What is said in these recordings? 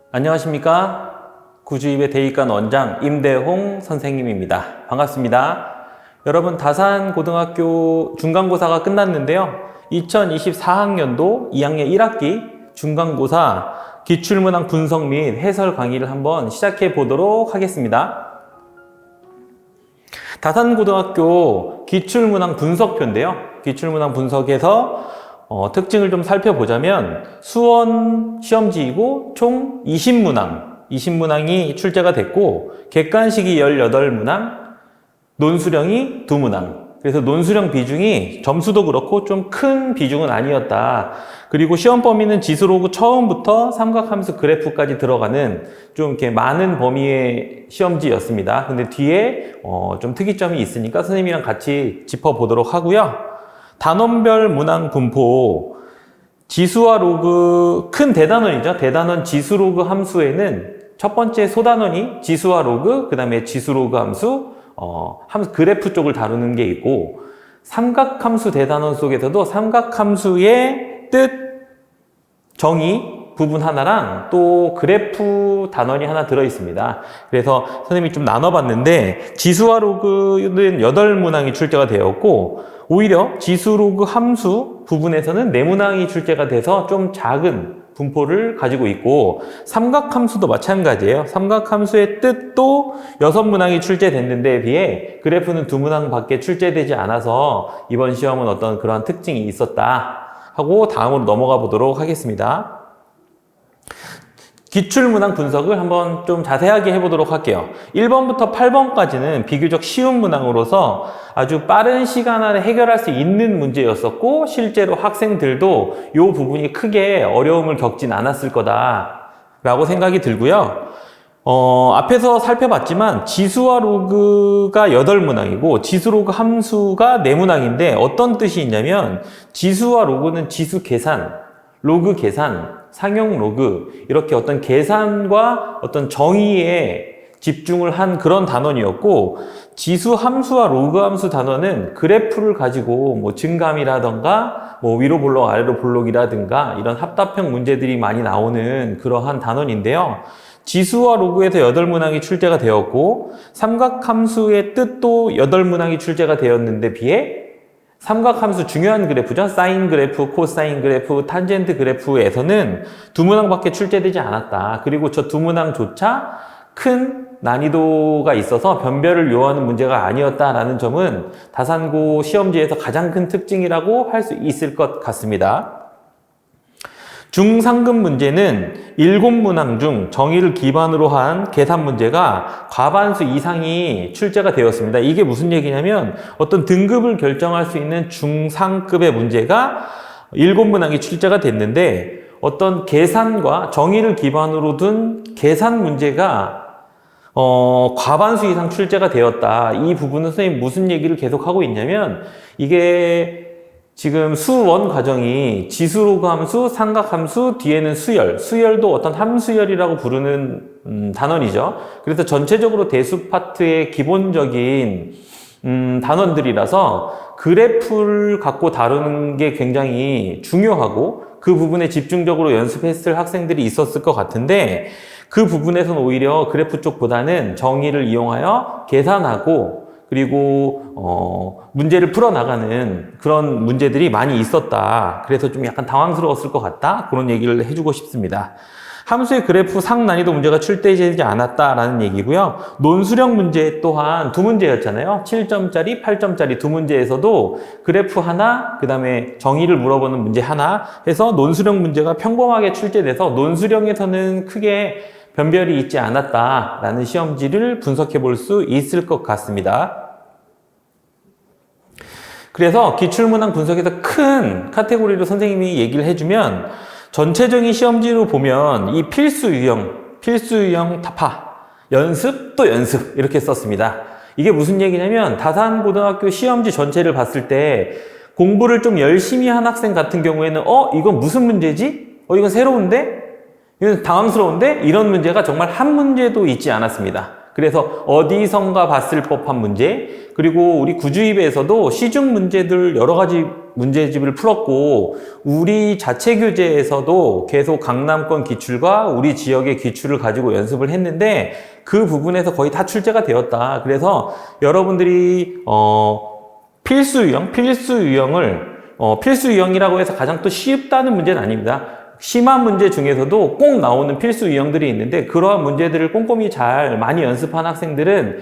안녕하십니까? 구주입의 대입관 원장 임대홍 선생님입니다. 반갑습니다. 여러분, 다산고등학교 중간고사가 끝났는데요. 2024학년도 2학년 1학기 중간고사 기출문항 분석 및 해설 강의를 한번 시작해 보도록 하겠습니다. 다산고등학교 기출문항 분석표인데요. 기출문항 분석에서 특징을 좀 살펴보자면 수원 시험지이고 총 20문항이 출제가 됐고 객관식이 18문항, 논수령이 2문항. 그래서 논수령 비중이 점수도 그렇고 좀 큰 비중은 아니었다. 그리고 시험 범위는 지수로그 처음부터 삼각함수 그래프까지 들어가는 좀 이렇게 많은 범위의 시험지였습니다. 근데 뒤에 좀 특이점이 있으니까 선생님이랑 같이 짚어보도록 하고요. 단원별 문항 분포, 지수와 로그, 큰 대단원이죠. 대단원 지수로그 함수에는 첫 번째 소단원이 지수와 로그, 그 다음에 지수로그 함수, 그래프 쪽을 다루는 게 있고, 삼각함수 대단원 속에서도 삼각함수의 뜻, 정의 부분 하나랑 또 그래프 단원이 하나 들어있습니다. 그래서 선생님이 좀 나눠봤는데, 지수와 로그는 8문항이 출제가 되었고, 오히려 지수로그 함수 부분에서는 4문항이 출제가 돼서 좀 작은 분포를 가지고 있고, 삼각함수도 마찬가지예요. 삼각함수의 뜻도 6문항이 출제됐는데 비해 그래프는 2문항 밖에 출제되지 않아서 이번 시험은 어떤 그러한 특징이 있었다 하고 다음으로 넘어가 보도록 하겠습니다. 기출문항 분석을 한번 좀 자세하게 해보도록 할게요. 1번부터 8번까지는 비교적 쉬운 문항으로서 아주 빠른 시간 안에 해결할 수 있는 문제였었고, 실제로 학생들도 이 부분이 크게 어려움을 겪진 않았을 거다라고 생각이 들고요. 앞에서 살펴봤지만 지수와 로그가 8문항이고 지수로그 함수가 4문항인데 어떤 뜻이 있냐면, 지수와 로그는 지수 계산, 로그 계산, 상용 로그, 이렇게 어떤 계산과 어떤 정의에 집중을 한 그런 단원이었고, 지수 함수와 로그 함수 단원은 그래프를 가지고 뭐 증감이라던가 뭐 위로 볼록 아래로 볼록이라든가 이런 합답형 문제들이 많이 나오는 그러한 단원인데요. 지수와 로그에서 8문항이 출제가 되었고, 삼각함수의 뜻도 8문항이 출제가 되었는데 비해 삼각함수 중요한 그래프죠. 사인 그래프, 코사인 그래프, 탄젠트 그래프에서는 2문항밖에 출제되지 않았다. 그리고 저 2문항조차 큰 난이도가 있어서 변별을 요하는 문제가 아니었다라는 점은 다산고 시험지에서 가장 큰 특징이라고 할 수 있을 것 같습니다. 중상급 문제는 7문항 중 정의를 기반으로 한 계산 문제가 과반수 이상이 출제가 되었습니다. 이게 무슨 얘기냐면 어떤 등급을 결정할 수 있는 중상급의 문제가 7문항이 출제가 됐는데, 어떤 계산과 정의를 기반으로 둔 계산 문제가 과반수 이상 출제가 되었다. 이 부분은 선생님 무슨 얘기를 계속 하고 있냐면, 이게 지금 수원 과정이 지수로그 함수, 삼각함수, 뒤에는 수열도 어떤 함수열이라고 부르는 단원이죠. 그래서 전체적으로 대수 파트의 기본적인 단원들이라서 그래프를 갖고 다루는 게 굉장히 중요하고 그 부분에 집중적으로 연습했을 학생들이 있었을 것 같은데, 그 부분에서는 오히려 그래프 쪽보다는 정의를 이용하여 계산하고 그리고 문제를 풀어나가는 그런 문제들이 많이 있었다. 그래서 좀 약간 당황스러웠을 것 같다. 그런 얘기를 해주고 싶습니다. 함수의 그래프 상난이도 문제가 출제되지 않았다라는 얘기고요. 논수령 문제 또한 2문제였잖아요. 7점짜리, 8점짜리 2문제에서도 그래프 하나, 그 다음에 정의를 물어보는 문제 하나 해서 논수령 문제가 평범하게 출제돼서 논수령에서는 크게 변별이 있지 않았다라는 시험지를 분석해 볼 수 있을 것 같습니다. 그래서 기출문항 분석에서 큰 카테고리로 선생님이 얘기를 해주면, 전체적인 시험지로 보면 이 필수 유형 타파, 연습 또 연습 이렇게 썼습니다. 이게 무슨 얘기냐면, 다산고등학교 시험지 전체를 봤을 때 공부를 좀 열심히 한 학생 같은 경우에는 이건 무슨 문제지? 이건 새로운데? 이건 당황스러운데? 이런 문제가 정말 한 문제도 있지 않았습니다. 그래서 어디선가 봤을 법한 문제, 그리고 우리 구주입에서도 시중 문제들 여러 가지 문제집을 풀었고 우리 자체 교재에서도 계속 강남권 기출과 우리 지역의 기출을 가지고 연습을 했는데 그 부분에서 거의 다 출제가 되었다. 그래서 여러분들이 필수 유형이라고 해서 가장 또 쉽다는 문제는 아닙니다. 심한 문제 중에서도 꼭 나오는 필수 유형들이 있는데 그러한 문제들을 꼼꼼히 잘 많이 연습한 학생들은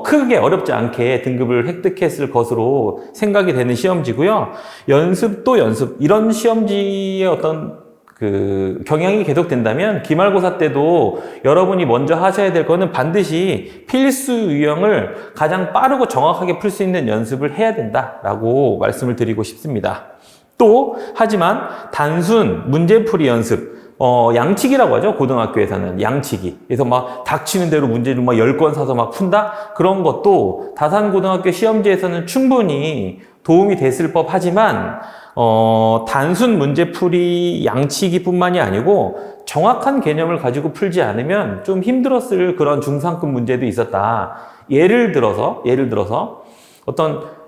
크게 어렵지 않게 등급을 획득했을 것으로 생각이 되는 시험지고요. 연습도 연습. 이런 시험지의 어떤 경향이 계속된다면 기말고사 때도 여러분이 먼저 하셔야 될 거는 반드시 필수 유형을 가장 빠르고 정확하게 풀 수 있는 연습을 해야 된다라고 말씀을 드리고 싶습니다. 또 하지만 단순 문제풀이 연습, 양치기라고 하죠. 고등학교에서는 양치기. 그래서 막 닥치는 대로 문제를 막 10권 사서 막 푼다? 그런 것도 다산고등학교 시험지에서는 충분히 도움이 됐을 법 하지만 단순 문제풀이 양치기뿐만이 아니고 정확한 개념을 가지고 풀지 않으면 좀 힘들었을 그런 중상급 문제도 있었다. 예를 들어서 어떤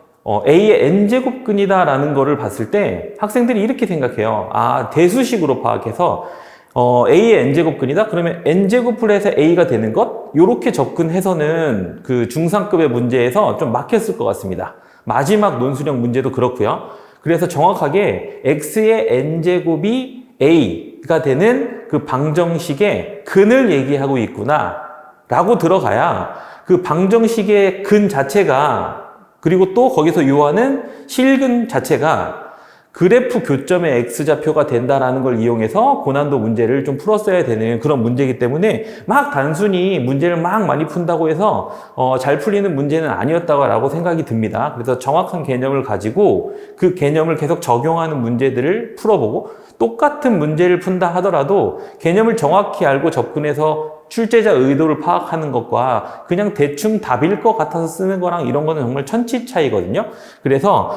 A의 n제곱근이다라는 거를 봤을 때 학생들이 이렇게 생각해요. 대수식으로 파악해서 A의 n제곱근이다? 그러면 n제곱을 해서 A가 되는 것? 요렇게 접근해서는 그 중상급의 문제에서 좀 막혔을 것 같습니다. 마지막 논술형 문제도 그렇고요. 그래서 정확하게 X의 n제곱이 A가 되는 그 방정식의 근을 얘기하고 있구나 라고 들어가야 그 방정식의 근 자체가 그리고 또 거기서 요하는 실근 자체가 그래프 교점의 X좌표가 된다라는 걸 이용해서 고난도 문제를 좀 풀었어야 되는 그런 문제이기 때문에 막 단순히 문제를 막 많이 푼다고 해서 잘 풀리는 문제는 아니었다고 생각이 듭니다. 그래서 정확한 개념을 가지고 그 개념을 계속 적용하는 문제들을 풀어보고 똑같은 문제를 푼다 하더라도 개념을 정확히 알고 접근해서 출제자 의도를 파악하는 것과 그냥 대충 답일 것 같아서 쓰는 거랑 이런 거는 정말 천지 차이거든요. 그래서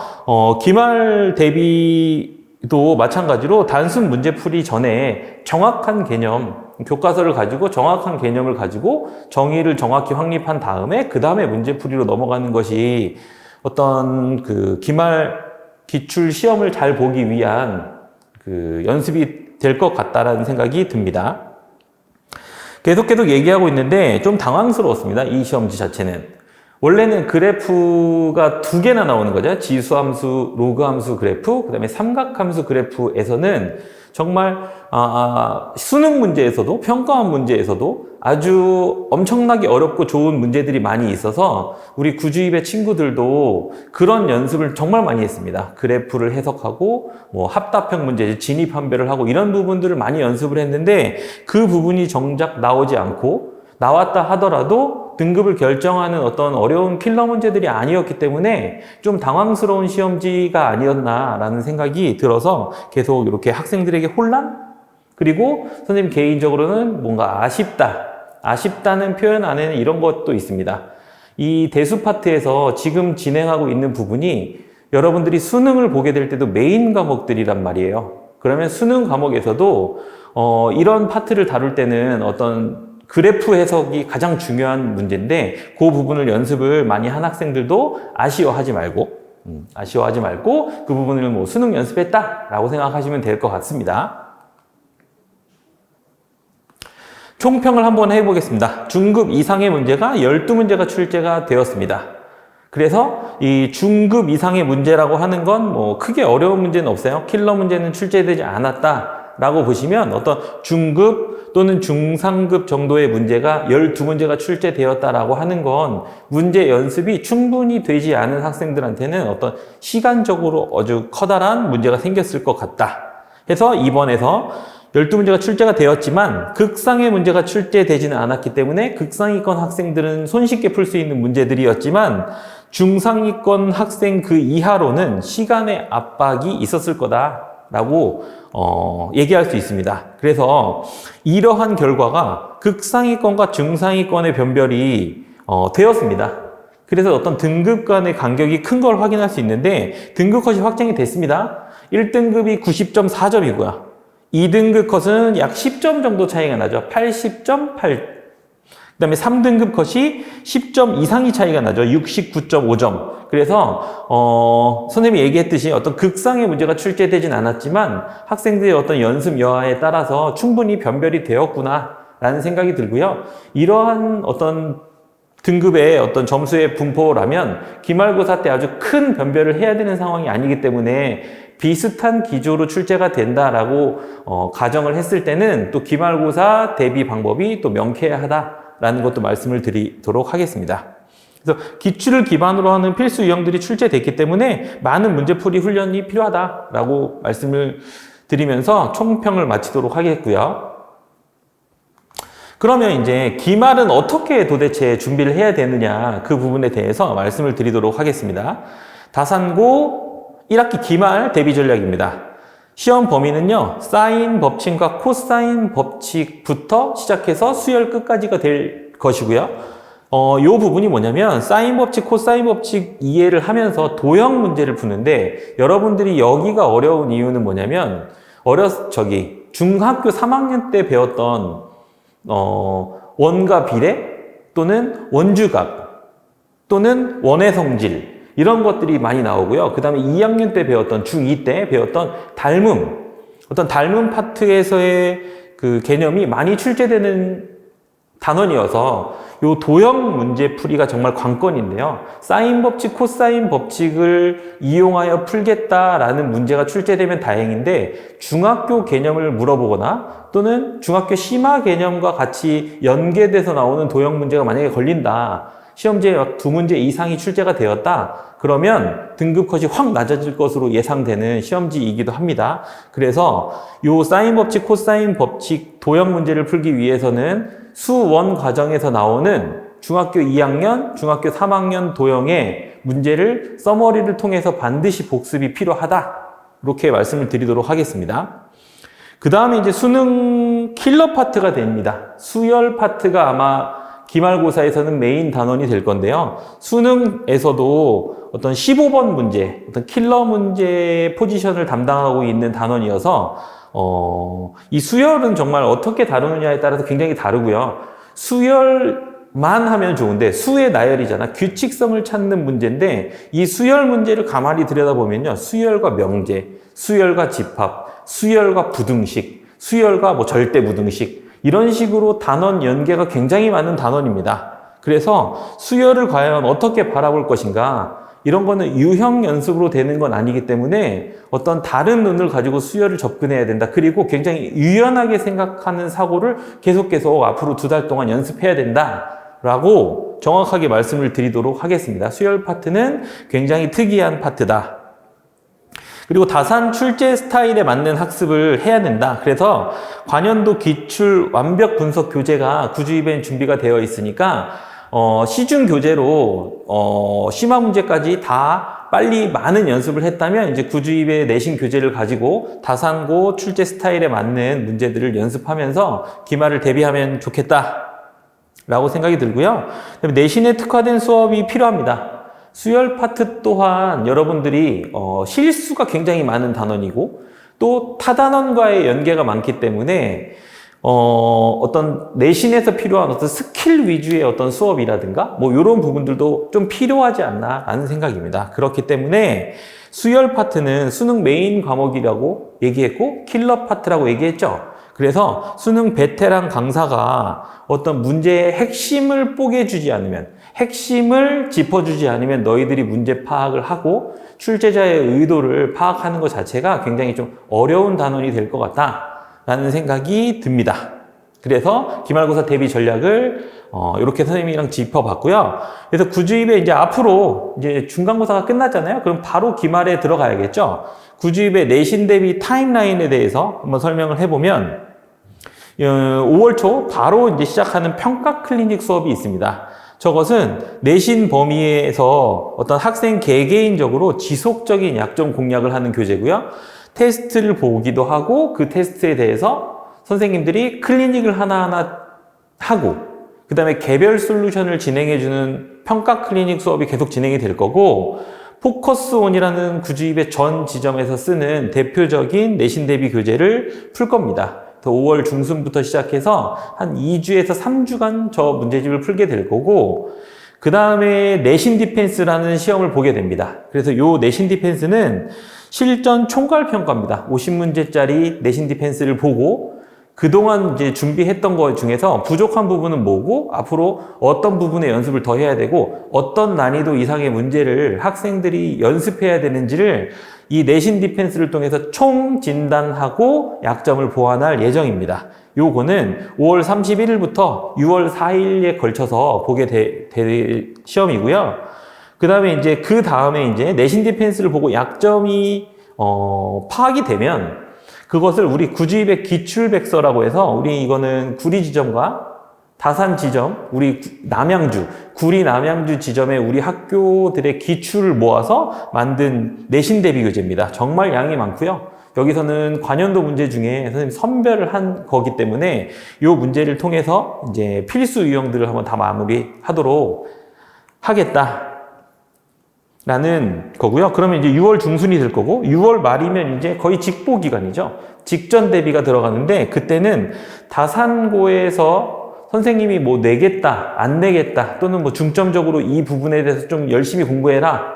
기말 대비도 마찬가지로 단순 문제풀이 전에 정확한 개념, 교과서를 가지고 정확한 개념을 가지고 정의를 정확히 확립한 다음에 그 다음에 문제풀이로 넘어가는 것이 어떤 그 기말 기출 시험을 잘 보기 위한 그 연습이 될 것 같다라는 생각이 듭니다. 계속 얘기하고 있는데 좀 당황스러웠습니다. 이 시험지 자체는. 원래는 그래프가 2개나 나오는 거죠. 지수함수, 로그함수 그래프, 그 다음에 삼각함수 그래프에서는 정말 수능 문제에서도 평가원 문제에서도 아주 엄청나게 어렵고 좋은 문제들이 많이 있어서 우리 구주입의 친구들도 그런 연습을 정말 많이 했습니다. 그래프를 해석하고 뭐 합답형 문제, 진입한별을 하고 이런 부분들을 많이 연습을 했는데 그 부분이 정작 나오지 않고 나왔다 하더라도 등급을 결정하는 어떤 어려운 킬러 문제들이 아니었기 때문에 좀 당황스러운 시험지가 아니었나라는 생각이 들어서 계속 이렇게 학생들에게 혼란? 그리고 선생님 개인적으로는 뭔가 아쉽다는 표현 안에는 이런 것도 있습니다. 이 대수 파트에서 지금 진행하고 있는 부분이 여러분들이 수능을 보게 될 때도 메인 과목들이란 말이에요. 그러면 수능 과목에서도 이런 파트를 다룰 때는 어떤 그래프 해석이 가장 중요한 문제인데 그 부분을 연습을 많이 한 학생들도 아쉬워하지 말고 그 부분을 뭐 수능 연습했다라고 생각하시면 될 것 같습니다. 총평을 한번 해보겠습니다. 중급 이상의 문제가 12문제가 출제가 되었습니다. 그래서 이 중급 이상의 문제라고 하는 건 뭐 크게 어려운 문제는 없어요. 킬러 문제는 출제되지 않았다라고 보시면 어떤 중급 또는 중상급 정도의 문제가 12문제가 출제되었다라고 하는 건 문제 연습이 충분히 되지 않은 학생들한테는 어떤 시간적으로 아주 커다란 문제가 생겼을 것 같다. 해서 이번에서 12문제가 출제가 되었지만 극상의 문제가 출제되지는 않았기 때문에 극상위권 학생들은 손쉽게 풀 수 있는 문제들이었지만 중상위권 학생 그 이하로는 시간의 압박이 있었을 거다라고 얘기할 수 있습니다. 그래서 이러한 결과가 극상위권과 중상위권의 변별이 되었습니다. 그래서 어떤 등급 간의 간격이 큰 걸 확인할 수 있는데 등급 컷이 확정이 됐습니다. 1등급이 90.4점이고요. 2등급 컷은 약 10점 정도 차이가 나죠. 80.8. 그다음에 3등급 컷이 10점 이상이 차이가 나죠. 69.5점. 그래서 선생님이 얘기했듯이 어떤 극상의 문제가 출제되진 않았지만 학생들의 어떤 연습 여하에 따라서 충분히 변별이 되었구나라는 생각이 들고요. 이러한 어떤 등급의 어떤 점수의 분포라면 기말고사 때 아주 큰 변별을 해야 되는 상황이 아니기 때문에 비슷한 기조로 출제가 된다라고 가정을 했을 때는 또 기말고사 대비 방법이 또 명쾌하다라는 것도 말씀을 드리도록 하겠습니다. 그래서 기출을 기반으로 하는 필수 유형들이 출제됐기 때문에 많은 문제풀이 훈련이 필요하다라고 말씀을 드리면서 총평을 마치도록 하겠고요. 그러면 이제 기말은 어떻게 도대체 준비를 해야 되느냐 그 부분에 대해서 말씀을 드리도록 하겠습니다. 다산고 1학기 기말 대비 전략입니다. 시험 범위는요, 사인 법칙과 코사인 법칙부터 시작해서 수열 끝까지가 될 것이고요. 요 부분이 뭐냐면 사인 법칙, 코사인 법칙 이해를 하면서 도형 문제를 푸는데 여러분들이 여기가 어려운 이유는 뭐냐면 중학교 3학년 때 배웠던 원과 비례 또는 원주각 또는 원의 성질 이런 것들이 많이 나오고요. 그 다음에 2학년 때 배웠던 중2 때 배웠던 어떤 닮음 파트에서의 그 개념이 많이 출제되는 단원이어서 요 도형 문제 풀이가 정말 관건인데요. 사인 법칙, 코사인 법칙을 이용하여 풀겠다라는 문제가 출제되면 다행인데 중학교 개념을 물어보거나 또는 중학교 심화 개념과 같이 연계돼서 나오는 도형 문제가 만약에 걸린다. 시험지에 2문제 이상이 출제가 되었다. 그러면 등급 컷이 확 낮아질 것으로 예상되는 시험지이기도 합니다. 그래서 요 사인 법칙, 코사인 법칙 도형 문제를 풀기 위해서는 수원 과정에서 나오는 중학교 2학년, 중학교 3학년 도형의 문제를 서머리를 통해서 반드시 복습이 필요하다. 이렇게 말씀을 드리도록 하겠습니다. 그 다음에 이제 수능 킬러 파트가 됩니다. 수열 파트가 아마 기말고사에서는 메인 단원이 될 건데요. 수능에서도 어떤 15번 문제, 어떤 킬러 문제 포지션을 담당하고 있는 단원이어서 이 수열은 정말 어떻게 다루느냐에 따라서 굉장히 다르고요. 수열만 하면 좋은데 수의 나열이잖아. 규칙성을 찾는 문제인데 이 수열 문제를 가만히 들여다보면요. 수열과 명제, 수열과 집합, 수열과 부등식, 수열과 뭐 절대부등식 이런 식으로 단원 연계가 굉장히 많은 단원입니다. 그래서 수열을 과연 어떻게 바라볼 것인가 이런 거는 유형 연습으로 되는 건 아니기 때문에 어떤 다른 눈을 가지고 수열을 접근해야 된다. 그리고 굉장히 유연하게 생각하는 사고를 계속 앞으로 2달 동안 연습해야 된다. 라고 정확하게 말씀을 드리도록 하겠습니다. 수열 파트는 굉장히 특이한 파트다. 그리고 다산 출제 스타일에 맞는 학습을 해야 된다. 그래서 관연도 기출 완벽 분석 교재가 구주입엔 준비가 되어 있으니까 시중 교재로 심화 문제까지 다 빨리 많은 연습을 했다면 이제 구주입의 내신 교재를 가지고 다산고 출제 스타일에 맞는 문제들을 연습하면서 기말을 대비하면 좋겠다라고 생각이 들고요. 내신에 특화된 수업이 필요합니다. 수열 파트 또한 여러분들이 실수가 굉장히 많은 단원이고 또 타단원과의 연계가 많기 때문에 어떤 내신에서 필요한 어떤 스킬 위주의 어떤 수업이라든가 뭐 이런 부분들도 좀 필요하지 않나 라는 생각입니다. 그렇기 때문에 수열 파트는 수능 메인 과목이라고 얘기했고 킬러 파트라고 얘기했죠. 그래서 수능 베테랑 강사가 어떤 문제의 핵심을 뽀개주지 않으면 핵심을 짚어주지 않으면 너희들이 문제 파악을 하고 출제자의 의도를 파악하는 것 자체가 굉장히 좀 어려운 단원이 될 것 같다라는 생각이 듭니다. 그래서 기말고사 대비 전략을 이렇게 선생님이랑 짚어봤고요. 그래서 구주입에 이제 앞으로 이제 중간고사가 끝났잖아요. 그럼 바로 기말에 들어가야겠죠. 구주입의 내신 대비 타임라인에 대해서 한번 설명을 해보면 5월 초 바로 이제 시작하는 평가 클리닉 수업이 있습니다. 저것은 내신 범위에서 어떤 학생 개개인적으로 지속적인 약점 공략을 하는 교재고요. 테스트를 보기도 하고 그 테스트에 대해서 선생님들이 클리닉을 하나하나 하고 그 다음에 개별 솔루션을 진행해주는 평가 클리닉 수업이 계속 진행이 될 거고 포커스온이라는 구주입의 전 지점에서 쓰는 대표적인 내신 대비 교재를 풀 겁니다. 그래서 5월 중순부터 시작해서 한 2주에서 3주간 저 문제집을 풀게 될 거고, 그 다음에 내신 디펜스라는 시험을 보게 됩니다. 그래서 요 내신 디펜스는 실전 총괄 평가입니다. 50문제짜리 내신 디펜스를 보고 그동안 이제 준비했던 것 중에서 부족한 부분은 뭐고, 앞으로 어떤 부분에 연습을 더 해야 되고, 어떤 난이도 이상의 문제를 학생들이 연습해야 되는지를 이 내신 디펜스를 통해서 총 진단하고 약점을 보완할 예정입니다. 요거는 5월 31일부터 6월 4일에 걸쳐서 보게 될 시험이고요. 그 다음에 이제 내신 디펜스를 보고 약점이 파악이 되면 그것을 우리 구주입의 기출백서라고 해서, 우리 이거는 구리 지점과 다산 지점, 우리 구리 남양주 지점의 우리 학교들의 기출을 모아서 만든 내신 대비 교재입니다. 정말 양이 많고요. 여기서는 관연도 문제 중에 선생님 선별을 한 거기 때문에 이 문제를 통해서 이제 필수 유형들을 한번 다 마무리하도록 하겠다. 라는 거고요. 그러면 이제 6월 중순이 될 거고, 6월 말이면 이제 거의 직보 기간이죠. 직전 대비가 들어가는데, 그때는 다산고에서 선생님이 뭐 내겠다, 안 내겠다, 또는 뭐 중점적으로 이 부분에 대해서 좀 열심히 공부해라,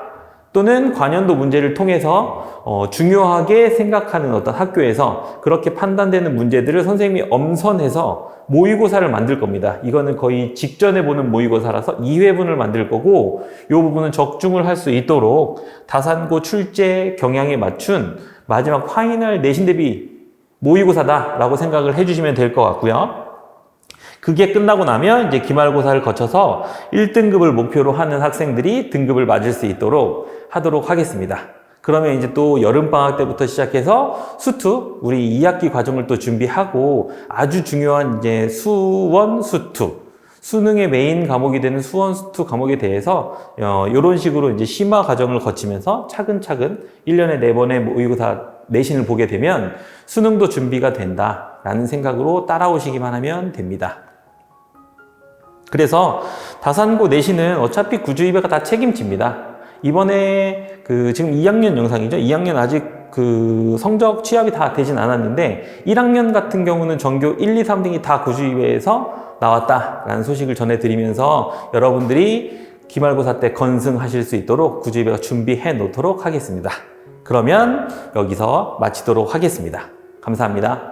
또는 관연도 문제를 통해서 중요하게 생각하는 어떤 학교에서 그렇게 판단되는 문제들을 선생님이 엄선해서 모의고사를 만들 겁니다. 이거는 거의 직전에 보는 모의고사라서 2회분을 만들 거고, 이 부분은 적중을 할 수 있도록 다산고 출제 경향에 맞춘 마지막 파이널 내신 대비 모의고사다라고 생각을 해주시면 될 것 같고요. 그게 끝나고 나면 이제 기말고사를 거쳐서 1등급을 목표로 하는 학생들이 등급을 맞을 수 있도록 하도록 하겠습니다. 그러면 이제 또 여름방학 때부터 시작해서 수투, 우리 2학기 과정을 또 준비하고, 아주 중요한 이제 수원, 수투, 수능의 메인 과목이 되는 수원, 수투 과목에 대해서 이런 식으로 이제 심화 과정을 거치면서 차근차근 1년에 4번의 모의고사 내신을 보게 되면 수능도 준비가 된다라는 생각으로 따라오시기만 하면 됩니다. 그래서 다산고 내신은 어차피 구주입회가 다 책임집니다. 이번에 지금 2학년 영상이죠. 2학년 아직 성적 취합이 다 되진 않았는데, 1학년 같은 경우는 전교 1, 2, 3등이 다 구주입회에서 나왔다라는 소식을 전해드리면서 여러분들이 기말고사 때 건승하실 수 있도록 구주입회가 준비해 놓도록 하겠습니다. 그러면 여기서 마치도록 하겠습니다. 감사합니다.